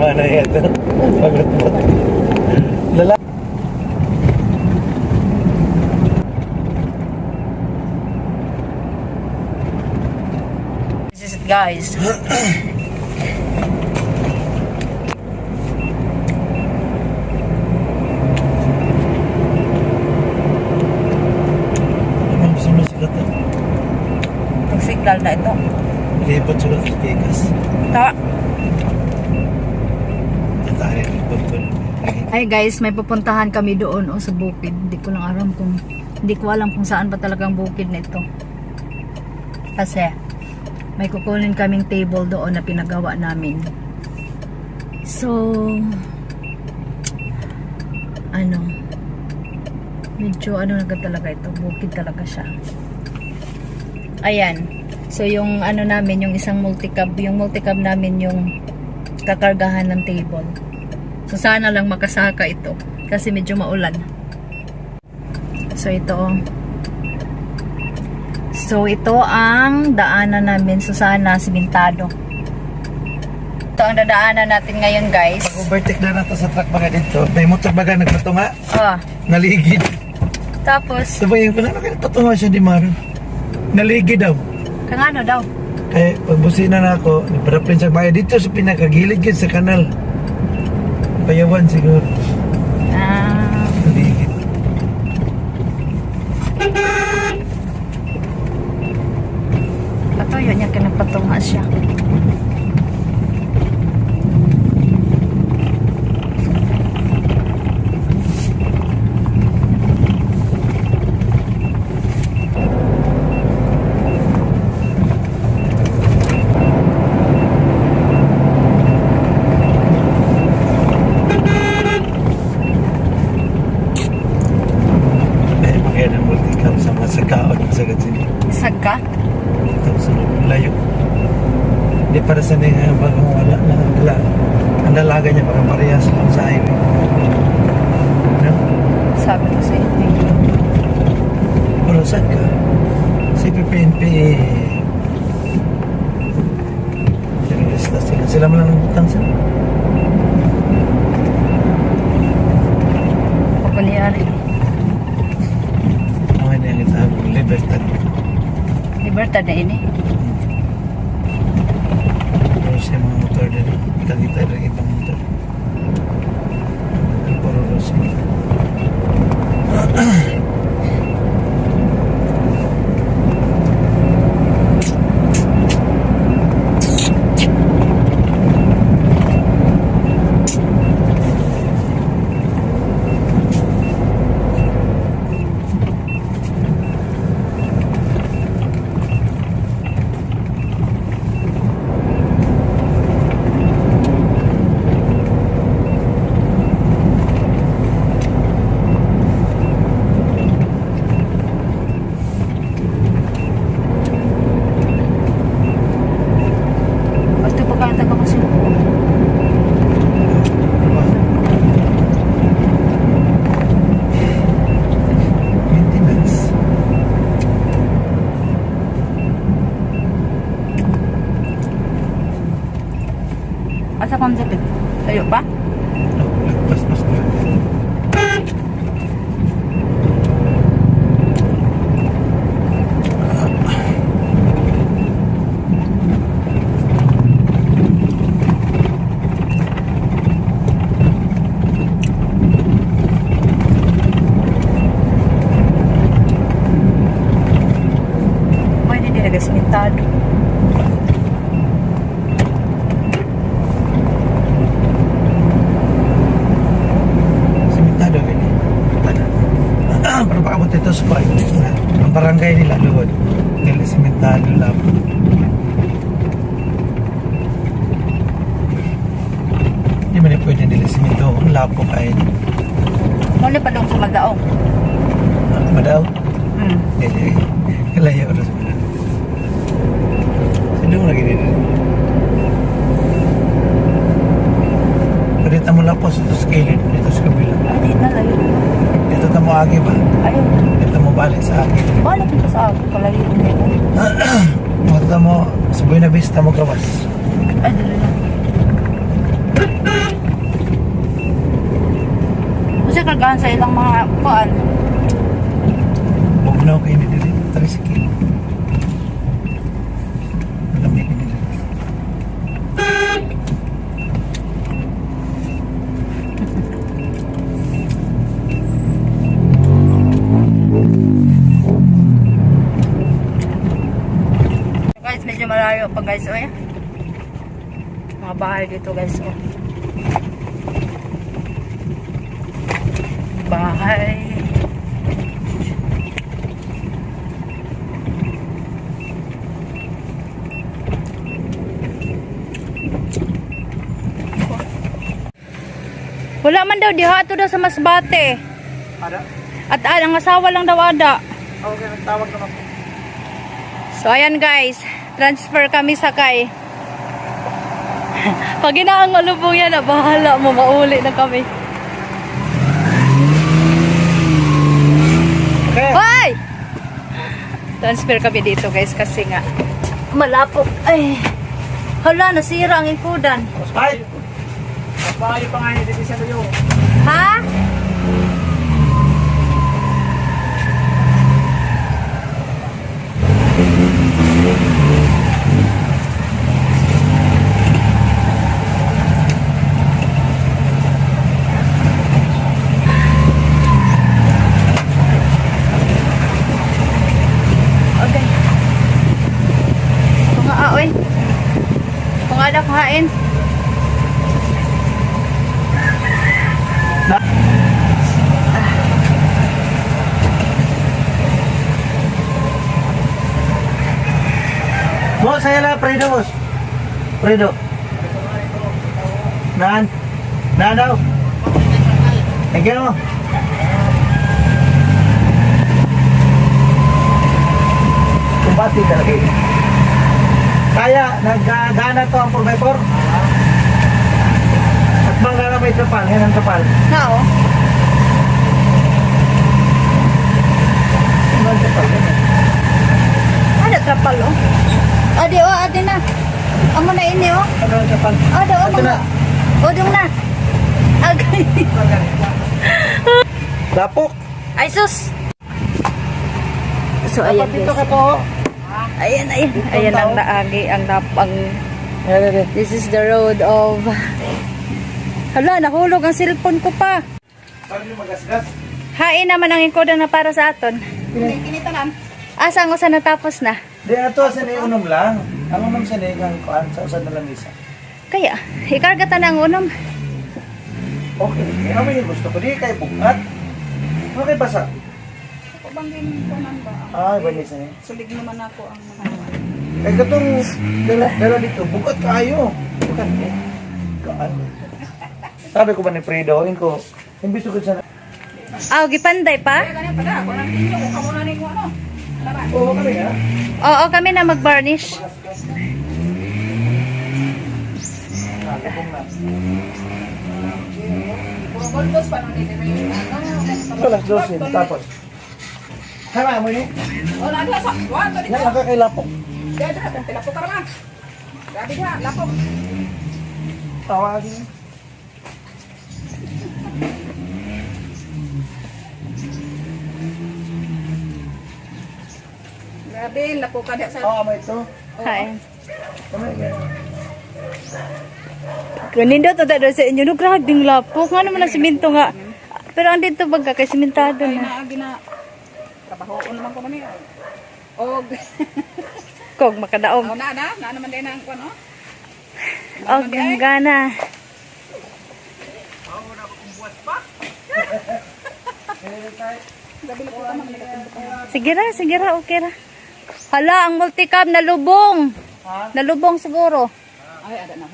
Mana yan? Pagod mo. Lala. This is it, guys. Signal na ito. Lipot sila sa Vegas. Tawa. Ay guys, may pupuntahan kami doon sa bukid. Hindi ko alam kung saan pa talagang bukid nito. Kasi may kukunin kaming table doon na pinagawa namin. So medyo na talaga ito, bukid talaga siya. Ayan. So yung namin, yung isang multicab namin yung kakargahan ng table. So sana lang makasaka ito kasi medyo maulan. So ito ang daanan namin. So sana simentado. Ito ang dadaanan natin ngayon, guys. Pag-overtake na nato sa truck baga dito. May motor baga nagpatunga. Naligid. Tapos sabayin ko na nagpatunga siya di Maro. Naligid daw. Kangano daw? Kaya pagbusina na ako, nagparapin sa bayan dito sa pinakagilid yun sa kanal. Payawan siguro. Naligid. Patuyo niya kinapatunga siya. Sagka? Ito sa layo. Hindi para sa nila bagang wala na ang dalaga niya parang parehas lang sa highway. No? Sabi ko sa inyo. Pero sagka si PPNP sila mo lang ng butang sila. Pagpaniyari. Mga na yung itago, Libertad. Libertad na ini. Pero siya mga motor din. Kita rin ibang motor. Puro Rossi. Asa pang sakit? Tayo pa? Pas-pas pa. Pwede nilagay simentado. Pero pakabot ito sa kuhay. Ang barangay nila luwad. Nila simentado lang. Hindi man pwede nila simento. Ang lapo kayo. Muli pa doon sa Magdaong. Madaw? Hindi. Kalayo oras mo na. Sino mo lagi dito? Pwede tamo lapos ito sa kilid. Dito sa kabila. Ay, di na layo. Dito tamo agi ba? Ayun. Dito mo balik sa akin. Balik ito sa akin. Kalayo nito. Mata mo, sa Buena Vista mo gawas. Ay, dali na. Kasi kagahan sa ilang mga kuan. Bugnaw kayo ni dili. Tricycle. Lamig ni dili. Guys, medyo malayo pa guys. Oh, mga bahay dito guys. Oh. Bahay. Wala man daw diha ato daw sa Masbate. Ada? At ang asawa lang daw ada. Okay, nagtawag naman po. So ayan guys, transfer kami sakay. Pag inaang alubong yan, bahala mo, mauli na kami. Okay. Hoy! Transfer kami dito guys kasi nga malapok. Ay, hala, nasira ang ikudan. Ay! Bakit pa nga yun, dito siya kayo. Ha? Okay. Kung nga, oy. Kung nga na kain. Boss, saya lah Fredo, bos. Fredo. Nan. Nan daw. Ikaw mo. Kumpati talaga yun. Kaya, naggana to ang 4x4. At bangga na may trapal. Yan ang trapal. Nao? Ano ang trapal? Ada trapal oh. Adi oh, adi na. Amo na ini oh. Ano ang trapal? Ada oh. Ito na. Odong na. Agay. Lapok. Ay sus. So ayan Dapat dito guys. ka po. Ayan, ayan. Ayan ang naagi, ang napang. Yan. This is the road of. Hala, nahulog ang cellphone ko pa. Paano yung magasgas? Hain naman ang ikoda na para sa aton. Kinitanan. Asa ko sa natapos na. Di ato sa ni unom lang. Ang unom sa ni kang kuan sa usad na lang isa. Kaya, ikarga ta ng unom. Okay, ano yung gusto ko? Di kayo bukat. Okay basa. Ako bang ginitanan ba? Ah, banis na eh. Sulig naman ako ang mga Kaya katong dala dito, bukat kayo. Bukat eh. Kaan. Sabi ko ba ni Fredo, ko, imbis ko sana. Aw, gipanday pa? ganyan pala. Ako nang tinyo kung kamo na rin ko ano. Tara. Oo, kami ha. Oo, kami na mag-varnish. Puro goldos pa nung dito yung ano. Ito, last 12, tapos. Tama mo yun. O, nagla sa. Wala to dito. Yan, nakakailapok. Dito, dito. Tilapok ka naman. Grabe ka, lapok. Tawagin. Grabe, lapok ka dito sa... Oo, may ito. Hain. Kami, ganyan. Ganun daw to sa inyo. No, grabe ding lapok. Nga naman ang siminto nga. Pero ang dito bagka kay simentado Ay, na. naagi na. Trabaho ko naman ko namin. Og. Kog makadaog. O, na naman din ang kwan, oh. Og ang gana. Sige ra, okay ra. Hala, ang multicam nalubong. Nalubong siguro. Ay, ada na.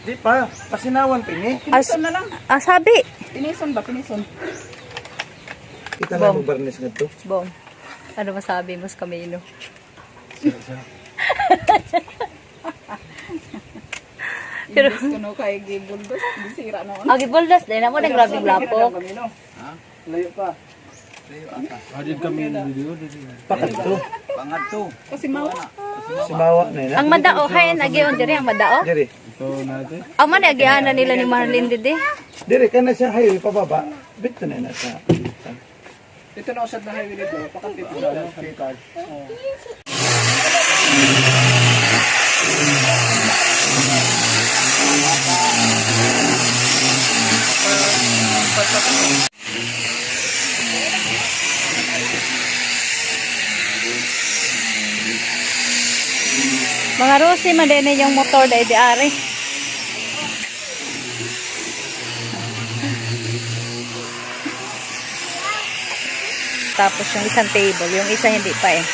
Di pa, pasinawan pini. As, Pinison na lang. sabi. Pinison ba? Pinison. Kita lang mo barnes nga to. Bom. Ano masabi mo sa kamino? Pero, Gusto no kay gibuldos. Bisira na ako. agi buldas din. Amo na grabing lapok. Layo pa. Adit kami video. Pakat to. Kasi mawa. Si Bawa na yun. Ang madao hayan agion diri ang madao. Diri. Ang man agianan nila ni Marlene didi. Diri ka na siya highway pababa. Bito na na sa. Ito na usad na highway dito. Pakantip na ano, card. Mga Rosie man din yung motor dai di ari. Tapos yung isang table, yung isa hindi pa eh.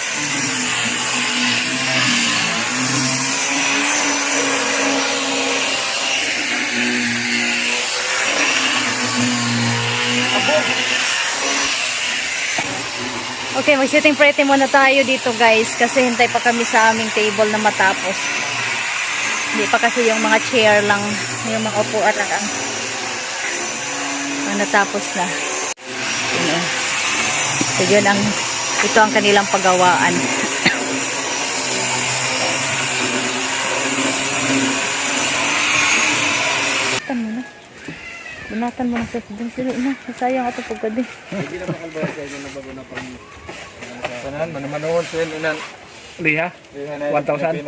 Okay, mag-sitting pretty muna tayo dito guys kasi hintay pa kami sa aming table na matapos. Hindi pa kasi yung mga chair lang, yung mga upuan lang ang natapos na. Yun, so yun ang, ito ang kanilang paggawaan. Bunatan mo na. Bunatan mo na sa silo na. Sayang ito pagkadi. Hindi na makalbaya sa inyo na bago na pang... Kanan, manamanoon sa inyo inan. Liha? 1,000?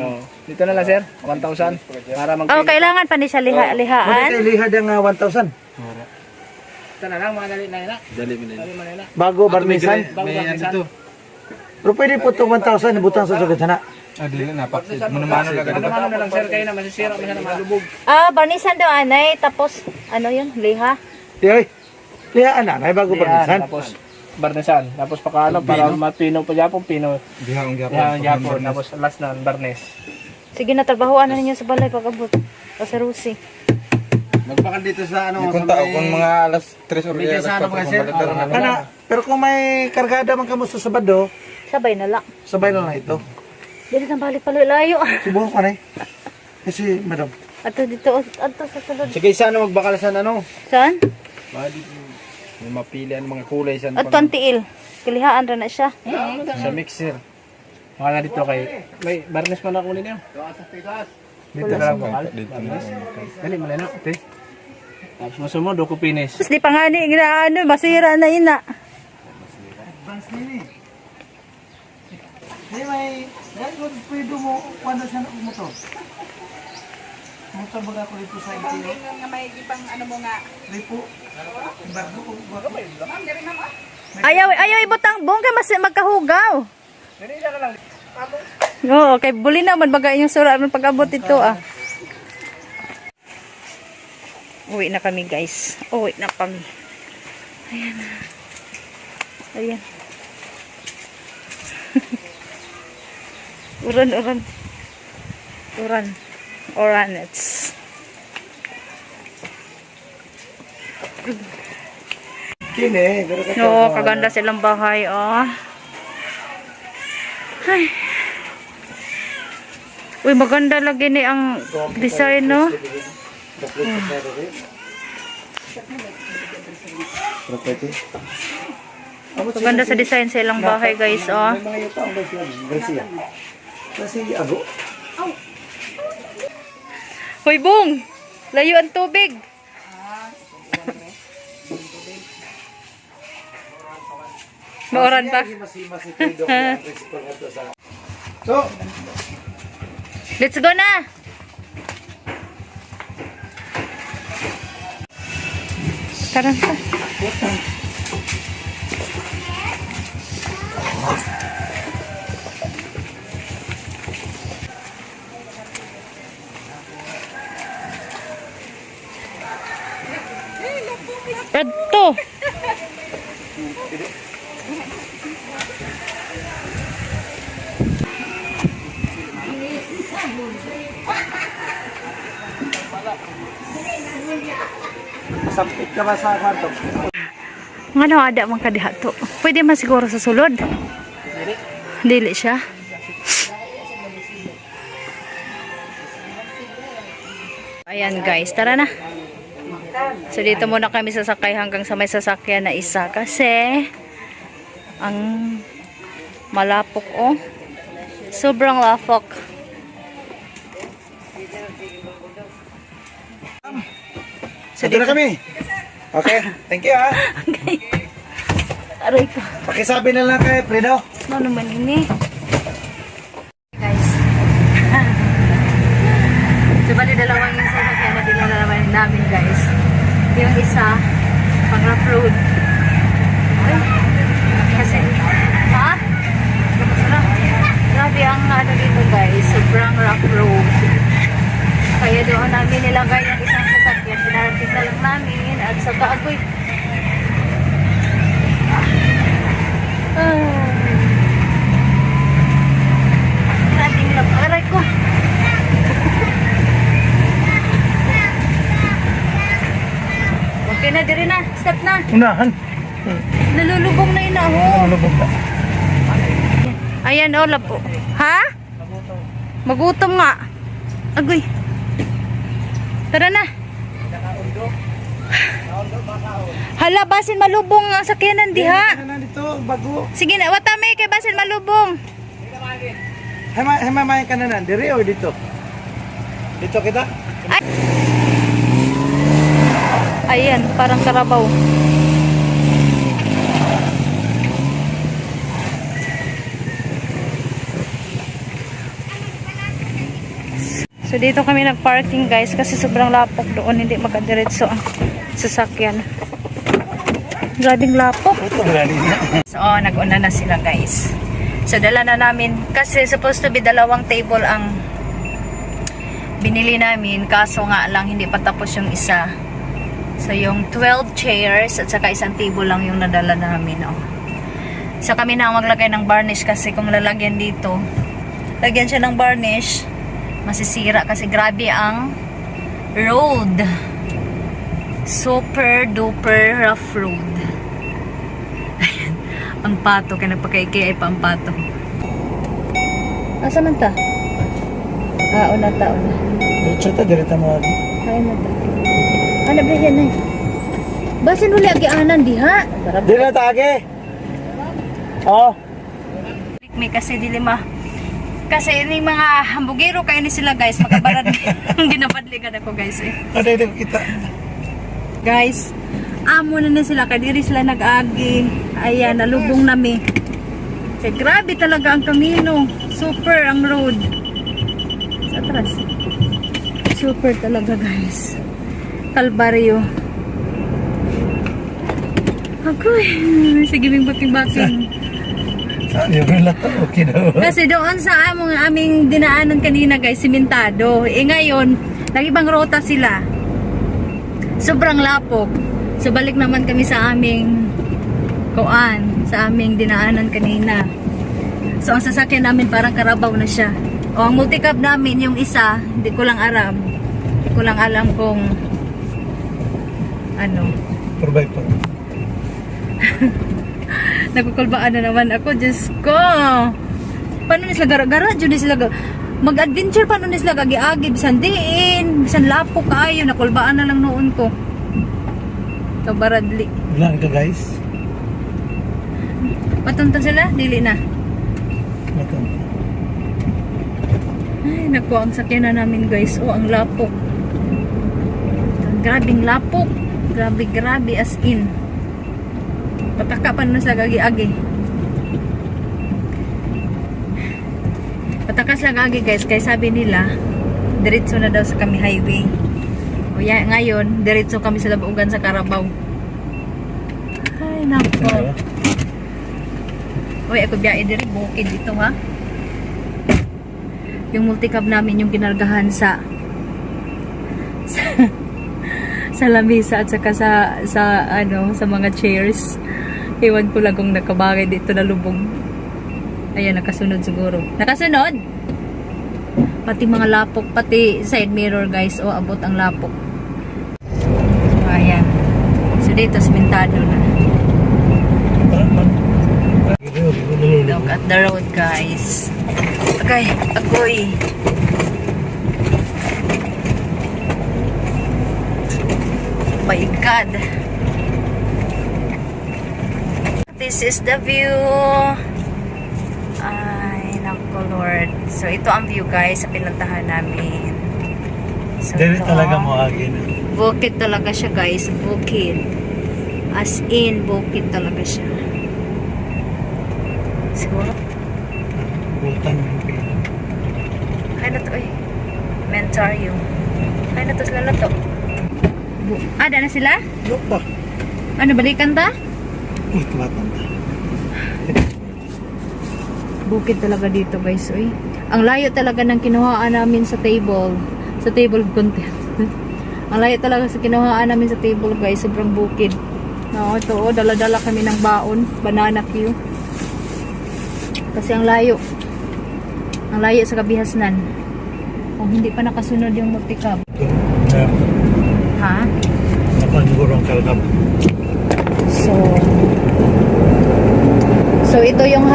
Oo. Dito na lang sir, 1,000. Para mag... Oh, kailangan pa ni siya lihaan. Muna liha ng 1,000. Ito na lang, mga dali na yun. Dali mo na yun. Dali mo na yun. Bago barnisan. Bago barnisan. Pero pwede po itong 1,000 ibutang sa sugad sana. Dili na, paksit. Manamano lang. Manamano na lang sir, kayo na masisira mo siya na malubog. Ah, barnisan daw anay. Tapos, ano yun? Liha. Di ay. Liha anay bago barnisan. Tapos barnisan. Tapos pakaano para mapino pa Japon, pino. Dihaong Yan, Japon. Tapos last na, barnes. Sige na, trabahoan na ninyo sa balay pag-abot. O sa Rusi. Magpakan dito sa ano. Kung tao, kung mga alas 3 or Bigay sa ano mga sir? Ana, pero kung may kargada man kamo sa Sabado, Sabay na lang. sabay na lang ito. Dili na balik pala layo. Subukan ko na eh. Kasi, madam. Ato dito, ato sa sulod. Sige, sana magbakalasan ano. Saan? May mapili ang mga kulay sa Ato ang tiil. Kilihaan ra na siya. sa mixer. Mga na dito kay may barnes pa na kunin niyo. Dito na lang bakal. Dali mo na ate. Tapos masunod ko pinis. Tapos di pa nga ni, ano, masira na ina. Advance nini. Di may, dahil kung pwede mo, paano siya na motor? Motor baga ko dito sa inyo. Nga may ipang ano mo nga. Ripo. Embargo ko. Ayaw ibutang bong kay mas magkahugaw. Dali na lang. Oo, kay buli naman baga yung sura man pag-abot ito ah. Uwi na kami guys. Uwi na kami. Ayan. Ayan. Oranets. Kini, pero ka. No, kaganda silang bahay oh. Ay. Uy, maganda lagi ni ang design no. Maganda sa design sa ilang bahay guys oh. May mga ito ang Garcia. Kasi ago. Hoy Bong, layo ang tubig. Mauran pa. So, Let's go na. Tara pa. Ito. sampit ka ba sa kwarto? Nga ada man kadiha to. Pwede man siguro sa sulod. Dili siya. Ayan guys, tara na. So dito muna kami sasakay hanggang sa may sasakyan na isa kasi ang malapok oh. Sobrang lapok. So, Dito na kami. Okay, thank you ha. Aray ko. Pakisabi na lang kay Fredo. Ano naman ini? Guys. So, bali dalawang yung sasakyan na dinala naman namin, guys. Yung isa, pang rough road. Ay, kasi, ha? Grabe ang ano dito, guys. Sobrang rough road. Kaya doon namin nilagay yung isang sasakyan. Pinarating na lang namin. At sa kaagoy. Grabe lang. Aray ko. Okay na, diri na. Step na. Unahan. Nalulubog na inaho. Lubog na. Ayan, oh, lapo. Ha? Magutom nga. Agoy. Tara na. Hala, basin malubong ang sakyanan diha. Ano na dito, bago. Sige na, watame kay basin malubong. Hamay ka na na. Diri o dito? Dito kita? Ay. Ayan, parang karabaw. So dito kami nag-parking, guys, kasi sobrang lapok doon, hindi makadiretso ang sasakyan. Grabing lapok. Ito, gani na. So nag-una na sila, guys. So dala na namin, kasi supposed to be dalawang table ang binili namin, kaso nga lang hindi pa tapos yung isa. So yung 12 chairs at saka isang table lang yung nadala namin, oh. So kami na ang maglagay ng varnish, kasi kung lalagyan dito, lagyan siya ng varnish, masisira kasi grabe ang road. Super duper rough road. Ayan, ang pato, kaya nagpakaiki ay pampato. Asa man ta? Una ta, una. Diretso ta, direta mo. Ay na ta. Ano ba yan eh? Basin uli agianan diha. Dira ta age. Oh. May kasi dilima. Kasi yung mga hambugero kayo ni sila, guys, makabarad. Ginapadligan ako, guys, eh. Ano ito kita? Guys, amo na sila, kadiri sila nag-agi. Ayan, nalubong nami. Kaya grabe talaga ang kamino. Super ang road. Sa atras. Super talaga, guys. Kalbaryo. Agoy. Sige, baking-baking. Saan yung relato? Okay daw. Kasi doon sa aming dinaanan kanina, guys, simentado. Eh ngayon, nag-ibang rota sila. Sobrang lapok. So balik naman kami sa aming sa aming dinaanan kanina. So ang sasakyan namin parang karabaw na siya. O ang multicab namin, yung isa, hindi ko lang alam. Hindi ko lang alam kung ano. Provide po. Nagkukulbaan na naman ako, Diyos ko. Paano sila gara-gara? Diyan sila mag-adventure, paano sila gagiagib? Bisan diin, bisan lapo kaayo, nakulbaan na lang noon ko. Kabaradli. Wala ka, guys. Patunta sila? Dili na. Ito. Ay, naku, ang sakyan na namin, guys. Oh, ang lapok. Grabing lapok. Grabe as in. Patakapan na sa gagi-agi. Patakas lang agi, guys, kaya sabi nila diretso na daw sa kami highway. O yan, ngayon diretso kami sa labugan sa Carabao. Ay nako. Uy, ako biyahe diri bukid dito, ha. Yung multicab namin yung ginargahan sa lamesa at saka sa mga chairs. Iwan ko lang kung nakabagay dito na lubog. Ayan, nakasunod siguro. Nakasunod? Pati mga lapok, pati side mirror, guys. O, abot ang lapok. So, ayan. So, dito, simentado na. Look at the road, guys. Okay, agoy. Oh my God. This is the view. Ay, nako Lord. Lord. So ito ang view guys sa pinuntahan namin. So, Dili ito, talaga mo agin. bukid talaga siya guys. Bukid. As in, bukid talaga siya. Siguro. Bultan yung pino. Ay na to eh. Mentarium. Ay na to sila na to. Ada na sila? Look ba? Ano, balikan ta? Uy, tumatanda. Bukid talaga dito guys. Uy. Ang layo talaga ng kinuhaan namin sa table. Sa table content. Ang layo talaga sa kinuhaan namin sa table guys. Sobrang bukid. No, ito oh, dala-dala kami ng baon. Banana queue. Kasi ang layo. Ang layo sa kabihasnan. Kung hindi pa nakasunod yung multicab. Ha? Napangurong kalkab. So ito yung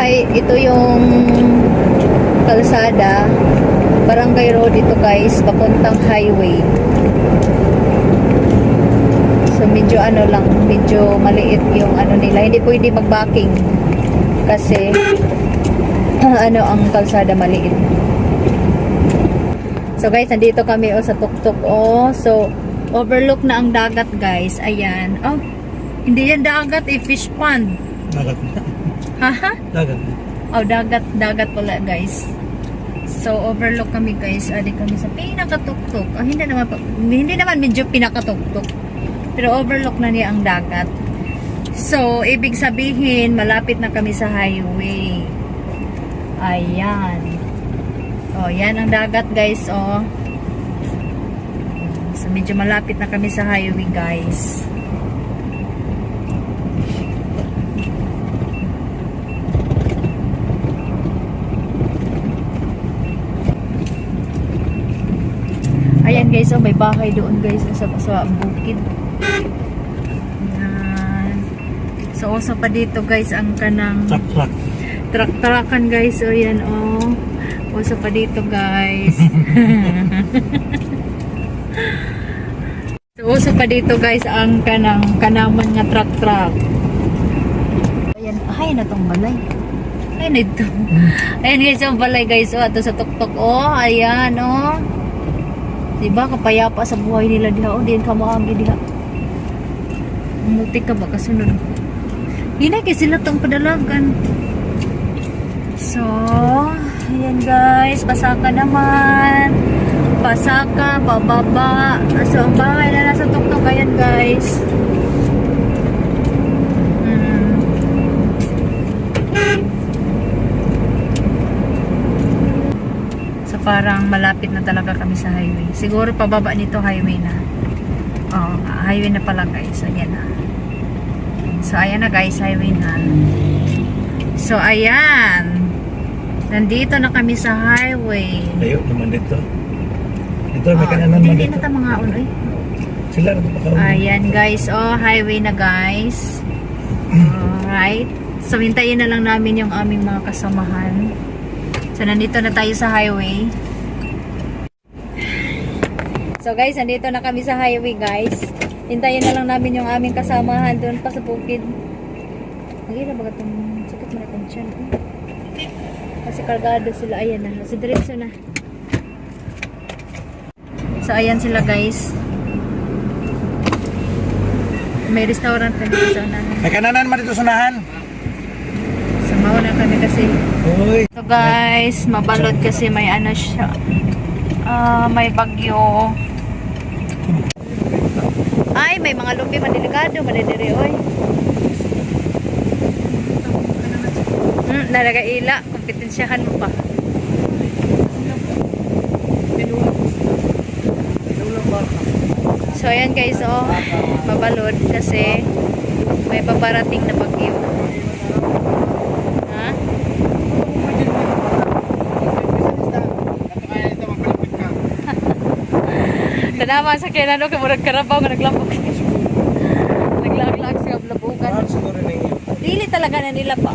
kalsada, Barangay Road ito guys, papuntang highway. So medyo ano lang, medyo maliit yung ano nila, hindi pwede mag-backing kasi ano ang kalsada maliit. So guys, nandito kami sa tuktok so overlook na ang dagat guys. Ayan. Oh, hindi yan dagat fish pond. Dagat na. Haha. Dagat na. Oh, dagat pala guys. So overlook kami guys. Adi kami sa pinakatuktok. Hindi naman medyo pinakatuktok. Pero overlook na niya ang dagat. So ibig sabihin malapit na kami sa highway. Ayan. Oh, yan ang dagat guys, oh. So medyo malapit na kami sa highway guys. Ayan guys, oh, may bahay doon guys sa bukid. Ayan. So uso pa dito guys ang kanang Truck. truck-truckan guys. O yan oh. Uso pa dito guys. So uso pa dito guys ang kanaman nga truck. Ayan, ay na tong balay. Ay na ito. Ayan guys ang balay guys. Oh, ato sa tuktok. Oh, ayan oh. Diba kapayapa sa buhay nila diha. Oh, diyan ka maagi diha. Muti ka ba kasunod? Hindi kay sila tong padalagan. So, ayan guys, pasaka naman. Pasaka, pababa. So, ang bahay na nasa tuktok, ayan guys. So, parang malapit na talaga kami sa highway. Siguro pababa nito highway na. Oh, highway na pala guys. Ayan na. So, ayan na guys, highway na. So, ayan. Nandito na kami sa highway. Layo naman dito. Dito may kananan man Hindi dito. na mga unoy. Sila rin pa. Ayan guys, oh, highway na guys. Alright. So, hintayin na lang namin yung aming mga kasamahan. So, nandito na tayo sa highway. So, guys, nandito na kami sa highway, guys. Hintayin na lang namin yung aming kasamahan doon pa sa bukid. Mag-ina ba itong sakit mo na itong tiyan? Kasi kargado sila. Ayan na. Kasi diretso na. So, ayan sila, guys. May restaurant kami sa unahan. May kananan man dito sunahan. So, mauna kami kasi. Uy. So, guys, mabalot kasi may ano siya. May bagyo. Ay, may mga lumbi maniligado, manidiri, oy. Nalagaila, kompetensyahan mo pa. So, ayan guys, oh, mabalot kasi may paparating na bagyo. Ha? Tanawa sa kaya nano, kamurag karabaw nga naglambok. Naglag-lag sa kablabukan. Dili talaga na nila pa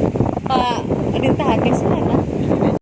adintahan kasi sila na.